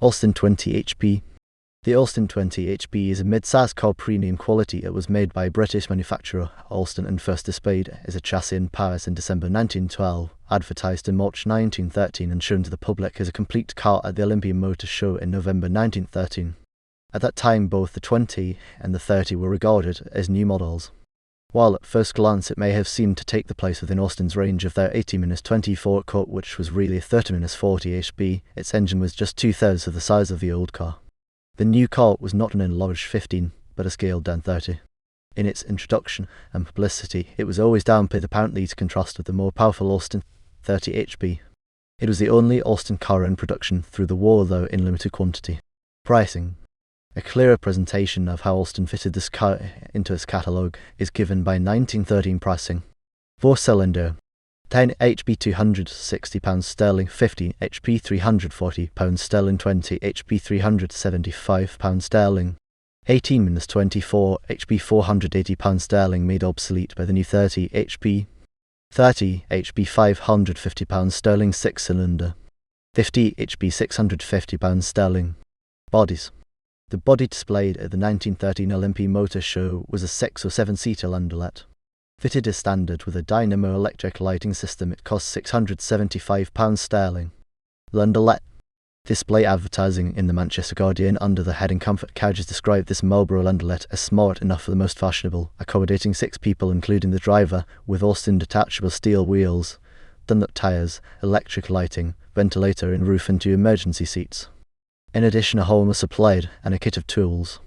Austin 20 HP. The Austin 20 HP is a mid-size car premium quality. It was made by British manufacturer Austin and first displayed as a chassis in Paris in December 1912, advertised in March 1913 and shown to the public as a complete car at the Olympia Motor Show in November 1913. At that time both the 20 and the 30 were regarded as new models. While at first glance it may have seemed to take the place within Austin's range of their 80-24 car, which was really a 30-40 HP, its engine was just 2/3 of the size of the old car. The new car was not an enlarged 15, but a scaled down 30. In its introduction and publicity, it was always downplayed apparently to contrast with the more powerful Austin 30 HP. It was the only Austin car in production through the war, though in limited quantity. Pricing. A clearer presentation of how Austin fitted this car into its catalogue is given by 1913 pricing. 4-cylinder, 10 HP £260 sterling, 50 HP £340 sterling, 20 HP £375 sterling, 18-24 HP £480 sterling made obsolete by the new 30 HP, 30 HP £550 sterling 6-cylinder, 50 HP £650 sterling. Bodies. The body displayed at the 1913 Olympia Motor Show was a 6 or 7-seater landaulet. Fitted as standard with a dynamo electric lighting system, it cost £675 sterling. Landaulet. Display advertising in the Manchester Guardian under the heading Comfort Carriages described this Marlborough landaulet as smart enough for the most fashionable, accommodating 6 people including the driver, with Austin detachable steel wheels, Dunlop tyres, electric lighting, ventilator and roof and 2 emergency seats. In addition, a home was supplied and a kit of tools.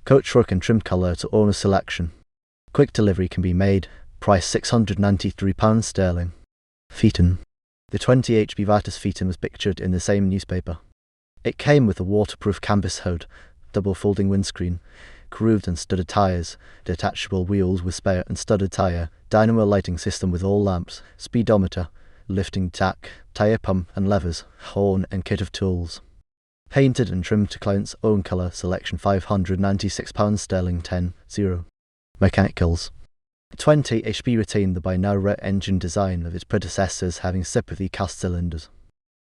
Coach truck and trim colour to owner selection. Quick delivery can be made, price £693 sterling. Phaeton. The 20 HP Vitus Phaeton was pictured in the same newspaper. It came with a waterproof canvas hood, double folding windscreen, grooved and studded tyres, detachable wheels with spare and studded tyre, dynamo lighting system with all lamps, speedometer, lifting tack, tyre pump and levers, horn and kit of tools. Painted and trimmed to client's own colour selection, £596 sterling 10-0. Mechanicals. 20 HP retained the by now rare engine design of its predecessors, having separately cast cylinders.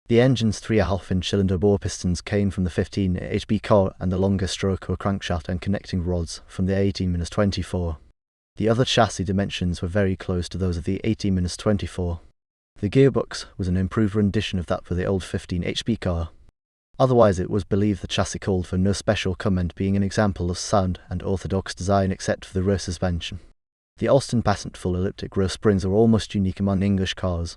The engine's 3.5-inch cylinder bore pistons came from the 15 HP car and the longer stroke or crankshaft and connecting rods from the 18-24. The other chassis dimensions were very close to those of the 18-24. The gearbox was an improved rendition of that for the old 15 HP car. Otherwise it was believed the chassis called for no special comment, being an example of sound and orthodox design except for the rear suspension. The Austin patent full elliptic rear springs are almost unique among English cars.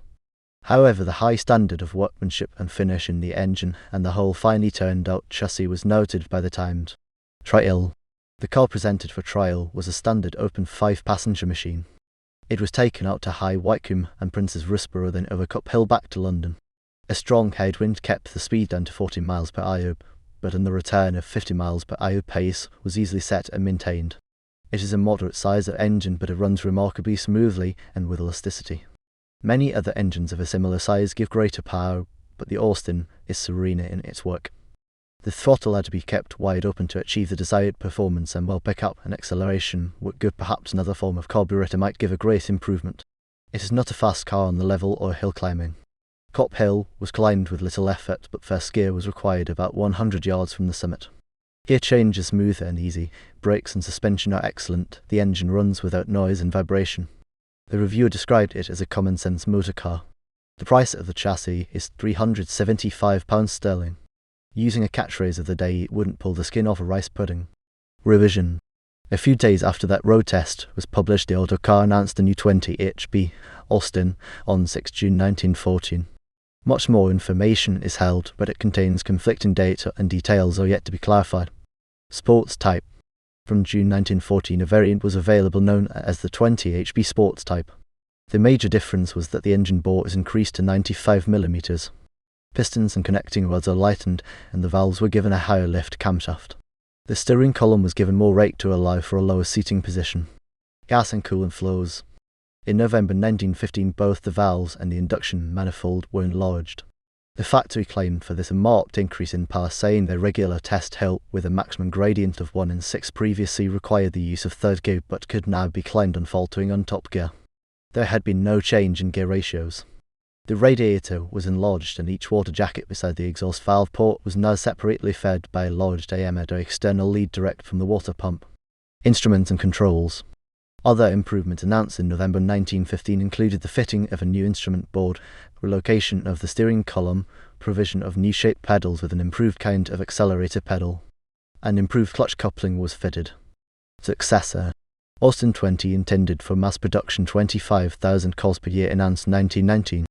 However, the high standard of workmanship and finish in the engine and the whole finely turned out chassis was noted by the Times. Trial. The car presented for trial was a standard open 5-passenger machine. It was taken out to High Wycombe and Prince's Risborough, then over Cup Hill back to London. A strong headwind kept the speed down to 40 miles per hour, but in the return of 50 miles per hour pace was easily set and maintained. It is a moderate size of engine, but it runs remarkably smoothly and with elasticity. Many other engines of a similar size give greater power, but the Austin is serener in its work. The throttle had to be kept wide open to achieve the desired performance, and while pickup and acceleration would give perhaps another form of carburetor might give a great improvement. It is not a fast car on the level or hill climbing. Cop Hill was climbed with little effort, but first gear was required about 100 yards from the summit. Gear change is smooth and easy, brakes and suspension are excellent, the engine runs without noise and vibration. The reviewer described it as a common-sense motor car. The price of the chassis is £375 sterling. Using a catchphrase of the day, it wouldn't pull the skin off a rice pudding. Revision. A few days after that road test was published, the Autocar announced the new 20 HP Austin on 6 June 1914. Much more information is held, but it contains conflicting data and details are yet to be clarified. Sports type. From June 1914, a variant was available known as the 20 HP Sports type. The major difference was that the engine bore is increased to 95mm. Pistons and connecting rods are lightened, and the valves were given a higher lift camshaft. The steering column was given more rake to allow for a lower seating position. Gas and coolant flows. In November 1915, both the valves and the induction manifold were enlarged. The factory claimed for this a marked increase in power, saying their regular test hill with a maximum gradient of 1 in 6 previously required the use of third gear but could now be climbed on faltering on top gear. There had been no change in gear ratios. The radiator was enlarged and each water jacket beside the exhaust valve port was now separately fed by a large diameter external lead direct from the water pump. Instruments and controls. Other improvements announced in November 1915 included the fitting of a new instrument board, relocation of the steering column, provision of new shaped pedals with an improved kind of accelerator pedal, and improved clutch coupling was fitted. Successor. Austin 20 intended for mass production 25,000 calls per year announced 1919.